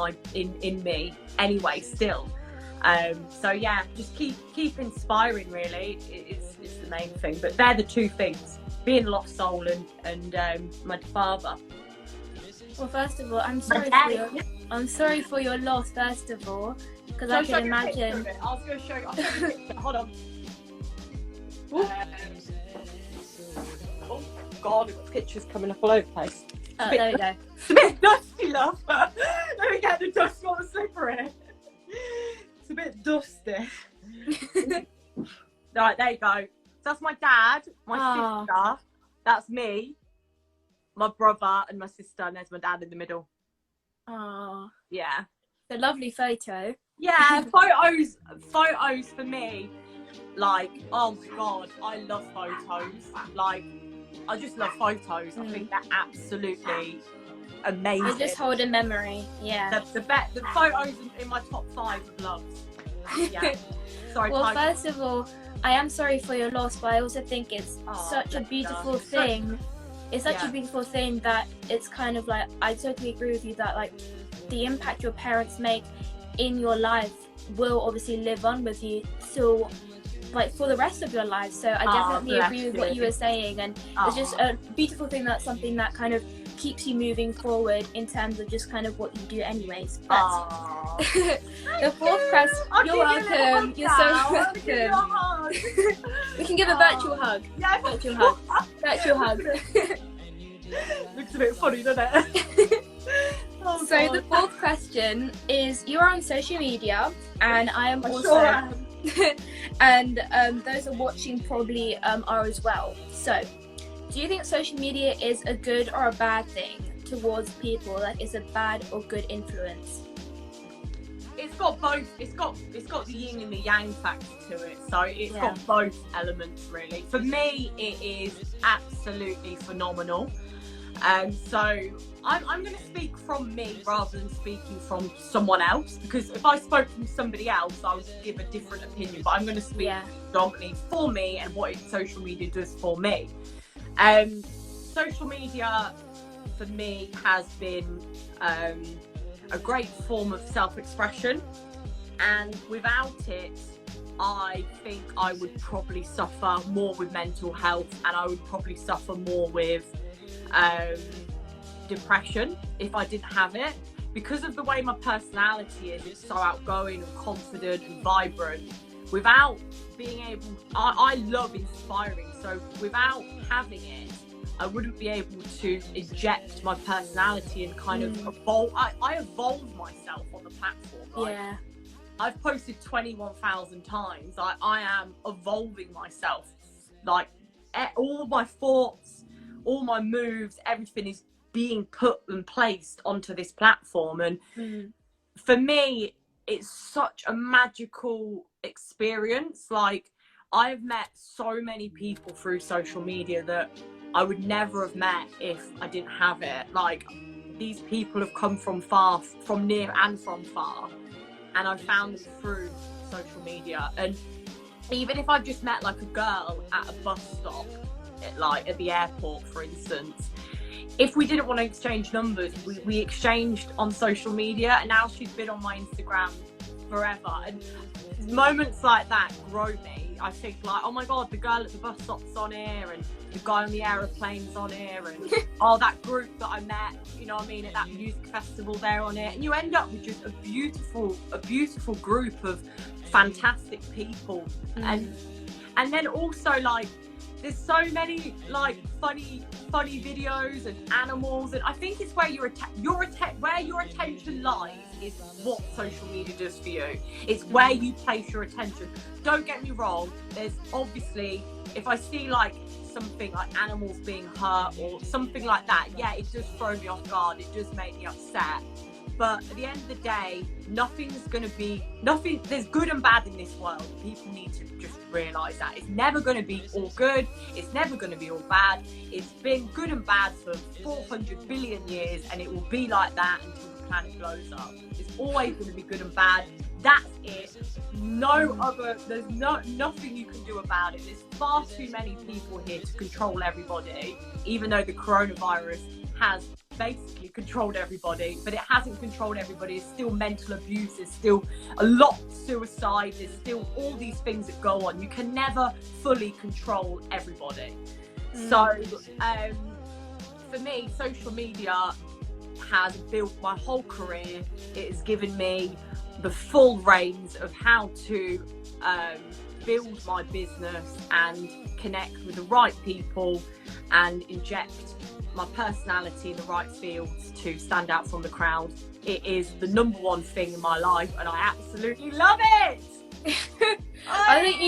me anyway still. So yeah, just keep inspiring, really. It's the main thing. But they're the two things: being a lost soul and my father. Well, first of all, I'm sorry for your loss, first of all, because I can imagine. I was going to show you. I'll show you a picture. Hold on. Oh God, we've got pictures coming up all over the place. Oh, there we go. It's a bit dusty, love. Let me get the dust on the slippery. It's a bit dusty. Right, there you go. So that's my dad, my sister. That's me, my brother, and my sister, and there's my dad in the middle. Oh, yeah. It's a lovely photo. Yeah, photos for me, like, oh my God, I love photos. Like, I just love photos. I think they're absolutely amazing. They just hold a memory. Yeah. The photos in my top 5 of loves. Yeah. Sorry. Well, first of all, I am sorry for your loss, but I also think it's such a beautiful thing. It's such a beautiful thing that it's kind of like, I totally agree with you that like the impact your parents make in your life will obviously live on with you till like for the rest of your life. So I definitely agree with what you were saying, and it's just a beautiful thing. That's something that kind of keeps you moving forward in terms of just kind of what you do anyways. But the fourth question, you're welcome. You're so welcome. We can give a virtual hug. Yeah, virtual hug. Virtual hug. Looks a bit funny, doesn't it? So the fourth question is, you are on social media, and I am also, sure am. and those are watching probably are as well. So do you think social media is a good or a bad thing towards people? Like, is it bad or good influence? It's got both. It's got the yin and the yang factor to it. So it's got both elements, really. For me, it is absolutely phenomenal. So I'm going to speak from me rather than speaking from someone else, because if I spoke from somebody else, I would give a different opinion. But I'm going to speak predominantly for me and what social media does for me. Social media for me has been a great form of self-expression, and without it, I think I would probably suffer more with mental health, and I would probably suffer more with depression if I didn't have it, because of the way my personality is. It's so outgoing and confident and vibrant. Without being able, I love inspiring, so without having it, I wouldn't be able to inject my personality and kind of evolve. I evolve myself on the platform. Like, I've posted 21,000 times. I am evolving myself. Like, all my thoughts, all my moves, everything is being put and placed onto this platform. And for me, it's such a magical experience. Like, I've met so many people through social media that I would never have met if I didn't have it. Like, these people have come from far, from near and from far, and I found them through social media. And even if I just met like a girl at a bus stop, like at the airport, for instance, if we didn't want to exchange numbers, we exchanged on social media, and now she's been on my Instagram forever. And moments like that grow me. I think, like, oh my god, the girl at the bus stop's on here, and the guy on the aeroplane's on here, and oh, that group that I met, you know what I mean, at that music festival, they're on it. And you end up with just a beautiful group of fantastic people. And then also, like, there's so many like funny videos and animals, and I think it's where where your attention lies is what social media does for you. It's where you place your attention. Don't get me wrong, there's obviously, if I see like something like animals being hurt or something like that, yeah, it does throw me off guard, it does make me upset. But at the end of the day, there's good and bad in this world. People need to just realise that. It's never going to be all good. It's never going to be all bad. It's been good and bad for 400 billion years, and it will be like that until the planet blows up. It's always going to be good and bad. That's it. There's nothing you can do about it. There's far too many people here to control everybody, even though the coronavirus has basically controlled everybody, but it hasn't controlled everybody. It's still mental abuse, there's still a lot of suicide, there's still all these things that go on. You can never fully control everybody. So for me, social media has built my whole career. It has given me the full reins of how to build my business and connect with the right people and inject my personality in the right fields to stand out from the crowd. It is the number one thing in my life, and I absolutely love it. I think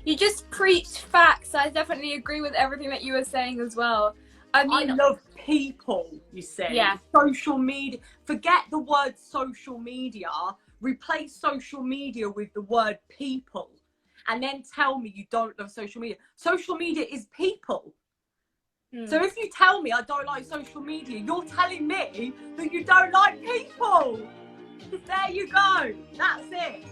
you just preached facts. I definitely agree with everything that you were saying as well. I mean, I love people, you see. Yeah. Social media, forget the word social media, replace social media with the word people, and then tell me you don't love social media. Social media is people. So if you tell me I don't like social media, you're telling me that you don't like people. There you go. That's it.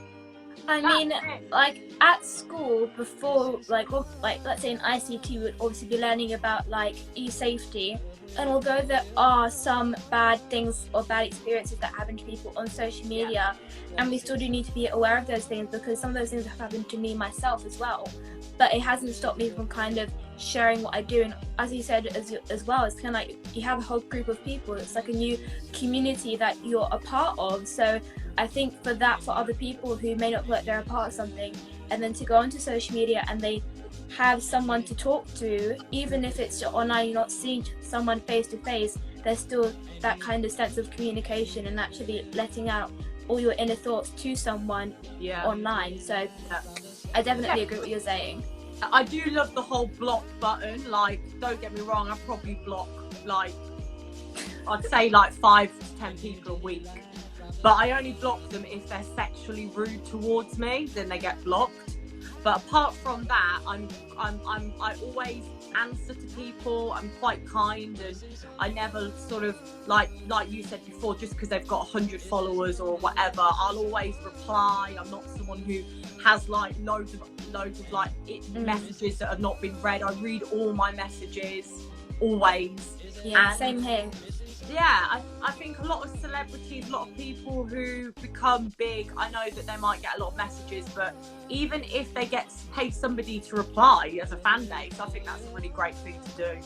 I mean, like at school before, like let's say in ICT, we would obviously be learning about like e-safety. And although there are some bad things or bad experiences that happen to people on social media, and we still do need to be aware of those things, because some of those things have happened to me myself as well. But it hasn't stopped me from kind of sharing what I do. And as you said as well, it's kind of like you have a whole group of people. It's like a new community that you're a part of. So I think for other people who may not feel like they're a part of something, and then to go onto social media and they have someone to talk to, even if it's online, you're not seeing someone face to face, there's still that kind of sense of communication and actually letting out all your inner thoughts to someone online. So I definitely agree with what you're saying. I do love the whole block button. Like, don't get me wrong, I probably block like, I'd say like 5 to 10 people a week, but I only block them if they're sexually rude towards me, then they get blocked. But apart from that, I always answer to people. I'm quite kind, and I never sort of like you said before, just because they've got 100 followers or whatever, I'll always reply. I'm not someone who has like loads of like messages that have not been read. I read all my messages always. Yeah, and same here. Yeah, I think a lot of celebrities, a lot of people who become big, I know that they might get a lot of messages, but even if they get pay somebody to reply as a fan base, I think that's a really great thing to do.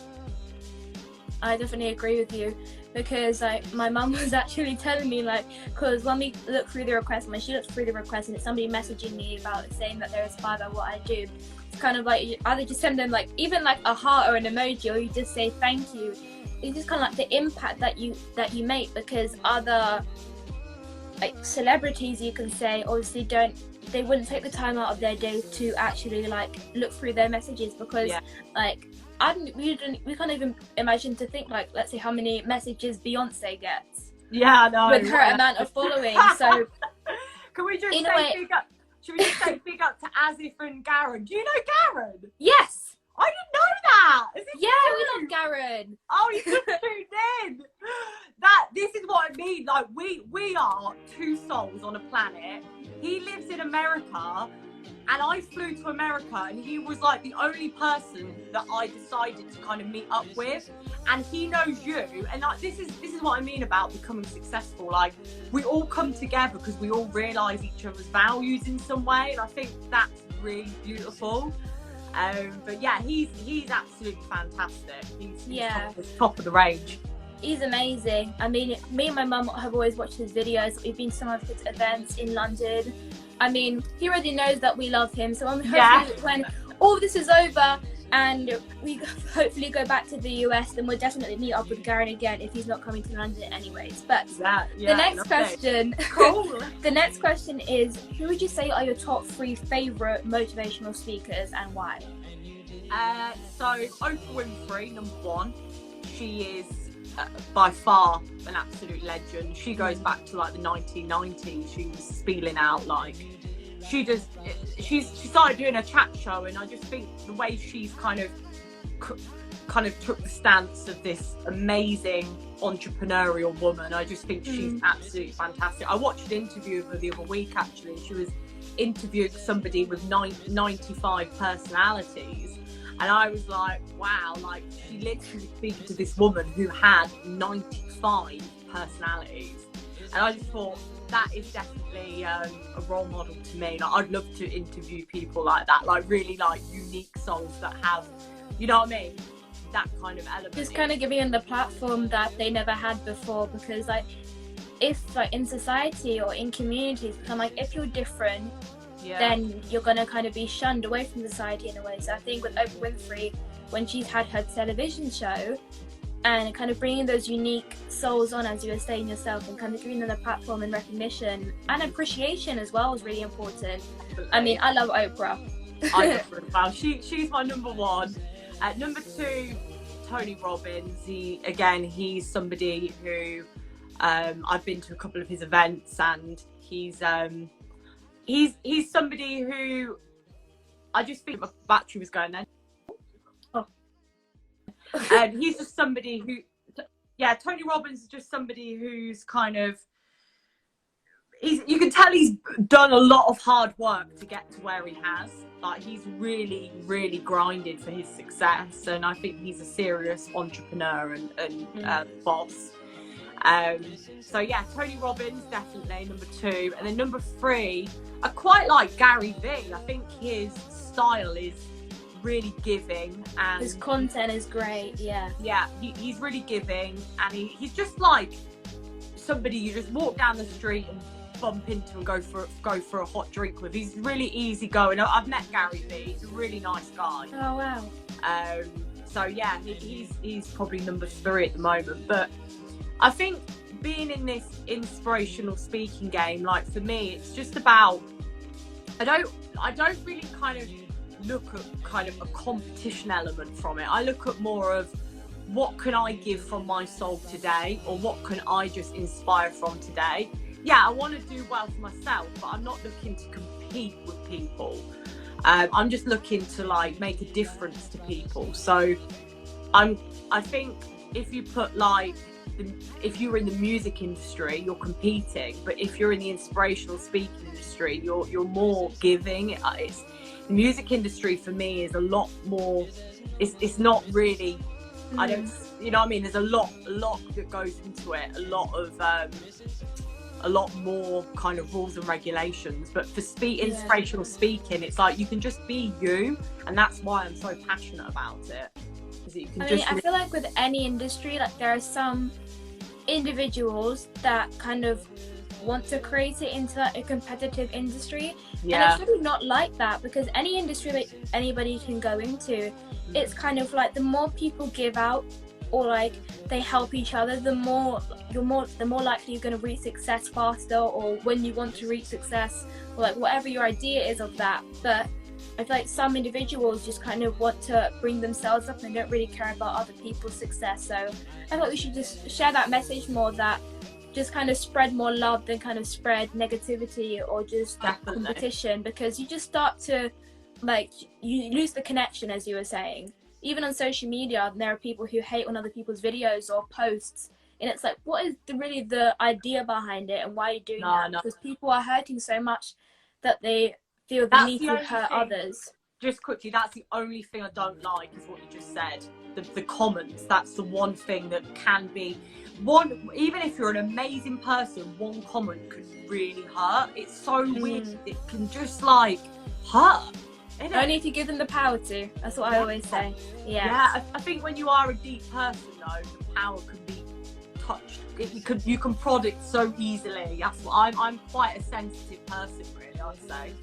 I definitely agree with you, because like my mum was actually telling me, like, because when we look through the request, when she looked through the request and it's somebody messaging me about saying that they're inspired by what I do, it's kind of like you either just send them like even like a heart or an emoji, or you just say thank you. It's just kind of like the impact that you make, because other like celebrities, you can say, obviously they wouldn't take the time out of their day to actually like look through their messages, because like we can't even imagine to think, like, let's say how many messages Beyonce gets. Yeah, I know. With her amount of following. So can we just say big up? Should we just say big up to Asif and Garen? Do you know Garen? Yes. I didn't know that. Yeah, we love Garen. Oh, you just tuned in. This is what I mean. Like we are two souls on a planet. He lives in America, and I flew to America, and he was like the only person that I decided to kind of meet up with. And he knows you, and like this is what I mean about becoming successful. Like we all come together because we all realise each other's values in some way, and I think that's really beautiful. But yeah, he's absolutely fantastic. He's top of the range. He's amazing. I mean, me and my mum have always watched his videos. We've been to some of his events in London. I mean, he already knows that we love him. So I'm hoping when all this is over and we hopefully go back to the US, then we'll definitely meet up with Garen again if he's not coming to London anyways. But the next question, the next question is, who would you say are your top 3 favourite motivational speakers and why? So Oprah Winfrey, number 1. She is by far an absolute legend. She goes back to like the 1990s. She was spieling out like she started doing a chat show, and I just think the way she's kind of took the stance of this amazing entrepreneurial woman, I just think she's absolutely fantastic. I watched an interview of her the other week actually. She was interviewing somebody with 95 personalities, and I was like, wow, like she literally speaking to this woman who had 95 personalities, and I just thought that is definitely a role model to me. Like I'd love to interview people like that, like really like unique souls that have, you know what I mean, that kind of element. Just kind of giving them the platform that they never had before, because like if like in society or in communities, kind of like if you're different, then you're gonna kind of be shunned away from society in a way. So I think with Oprah Winfrey, when she's had her television show, and kind of bringing those unique souls on, as you were saying yourself, and kind of giving them a platform and recognition and appreciation as well is really important. Absolutely. I mean, I love Oprah. I love her as well. She's my number 1. Number 2, Tony Robbins. He's somebody who I've been to a couple of his events, and he's somebody who I just think my battery was going then. He's just somebody who, Tony Robbins is just somebody who's kind of, you can tell he's done a lot of hard work to get to where he has. Like he's really, really grinded for his success, and I think he's a serious entrepreneur and boss. So yeah, Tony Robbins definitely number 2, and then number 3, I quite like Gary Vee. I think his style is really giving, and his content is great. He's really giving, and he's just like somebody you just walk down the street and bump into and go for a hot drink with. He's really easy going. I've met Gary Vee. He's a really nice guy. Oh wow. So yeah, he's probably number 3 at the moment. But I think being in this inspirational speaking game, like for me, it's just about, I don't really kind of look at kind of a competition element from it. I look at more of what can I give from my soul today, or what can I just inspire from today. I want to do well for myself, but I'm not looking to compete with people. I'm just looking to like make a difference to people. So I think if you put like, if you're in the music industry, you're competing, but if you're in the inspirational speaking industry, you're more giving. It's the music industry for me is a lot more. It's not really. I don't. You know what I mean? There's a lot that goes into it. A lot more kind of rules and regulations. But for inspirational speaking, it's like you can just be you, and that's why I'm so passionate about it. Is that you can I feel like with any industry, like there are some individuals that kind of want to create it into like a competitive industry, and it's really not like that, because any industry that anybody can go into, it's kind of like the more people give out or like they help each other, the more likely you're going to reach success faster, or when you want to reach success, or like whatever your idea is of that. But I feel like some individuals just kind of want to bring themselves up and don't really care about other people's success. So I thought we should just share that message more, that just kind of spread more love than kind of spread negativity or just competition, because you just start to like, you lose the connection, as you were saying. Even on social media, there are people who hate on other people's videos or posts, and it's like, what is really the idea behind it, and why are you doing that? Because people are hurting so much that they feel the need to hurt others. Just quickly, that's the only thing I don't like, is what you just said. The comments. That's the one thing that can be one. Even if you're an amazing person, one comment could really hurt. It's so weird. It can just like hurt. Only if you give them the power to. That's what I always say. Yeah. I think when you are a deep person, though, the power can be touched. You can prod it so easily. That's what I'm quite a sensitive person, really, I'd say.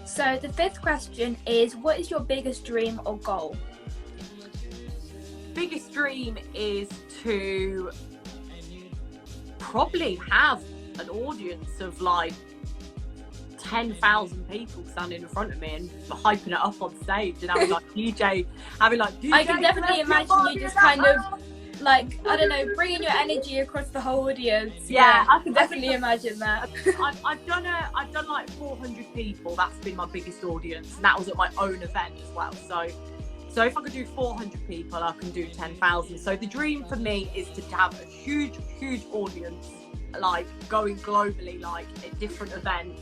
So the fifth question is, what is your biggest dream or goal? Biggest dream is to probably have an audience of like 10,000 people standing in front of me and hyping it up on stage, and having like DJ. I can definitely imagine you just kind of like, I don't know, bringing your energy across the whole audience. Yeah, I can definitely imagine that. I've done like 400 people. That's been my biggest audience, and that was at my own event as well. So if I could do 400 people, I can do 10,000. So the dream for me is to have a huge audience, like going globally, like at different events,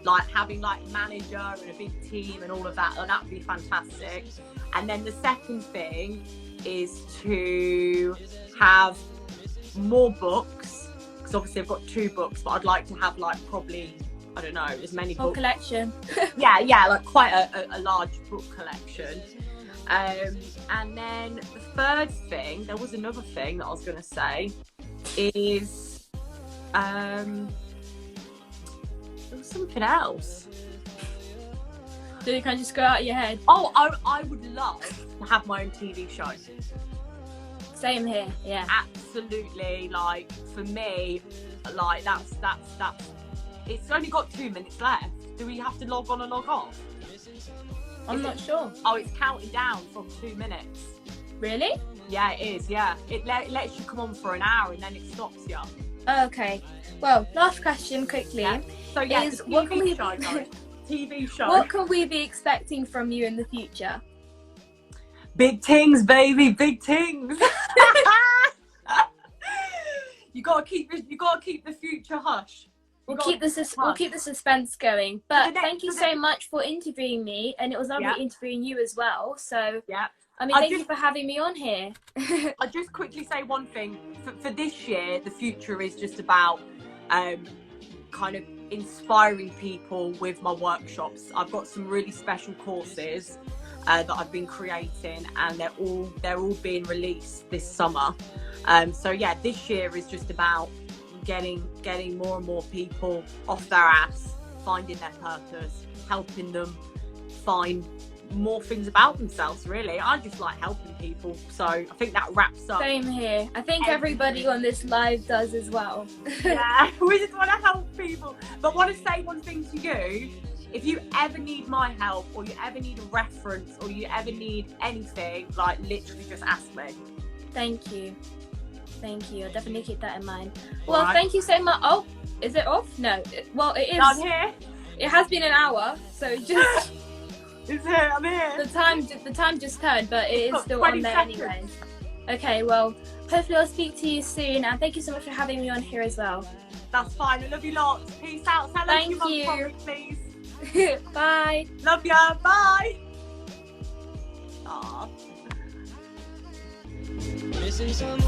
like having like manager and a big team and all of that, and that'd be fantastic. And then the second thing is to have more books, because obviously I've got 2 books, but I'd like to have like probably, I don't know, as many books. Collection. yeah, like quite a large book collection. And then the third thing, there was another thing that I was going to say, is there was something else. Did it kind of just go out of your head? Oh, I would love to have my own TV show. Same here, yeah. Absolutely, like for me, like that's it's only got 2 minutes left. Do we have to log on and log off? I'm not sure. Oh, it's counting down from 2 minutes. Really? Yeah, it is, yeah. It lets you come on for an hour and then it stops you. Okay. Well, last question quickly. Yeah. So yeah, is TV show. What can we be expecting from you in the future? Big things, baby, big things. You gotta keep the future hush. We'll keep the suspense going. But thank you so much for interviewing me, and it was lovely interviewing you as well. So yeah, I mean, thank you for having me on here. I'll just quickly say one thing. For this year, the future is just about kind of inspiring people with my workshops. I've got some really special courses that I've been creating, and they're all being released this summer. So yeah, this year is just about getting more and more people off their ass, finding their purpose, helping them find more things about themselves. Really, I just like helping people, so I think that wraps up. Same here. I think everybody on this live does as well. Yeah, we just want to help people. But I want to say one thing to you: if you ever need my help, or you ever need a reference, or you ever need anything, like literally just ask me. Thank you. I'll definitely keep that in mind. Well, thank you so much. Oh, is it off? No. It is. I'm here. It has been an hour, so just Is it? I'm here. The time just turned, but it is got still 20 on there seconds. anyways. Okay, well, hopefully I'll speak to you soon, and thank you so much for having me on here as well. That's fine. I love you lots. Peace out. Hello Thank to you. your mum, please. Bye. Love ya. Bye. Aww. Missing someone,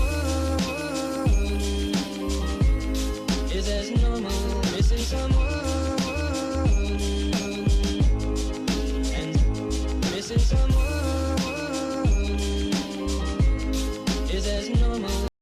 is as normal. Missing someone, and missing someone.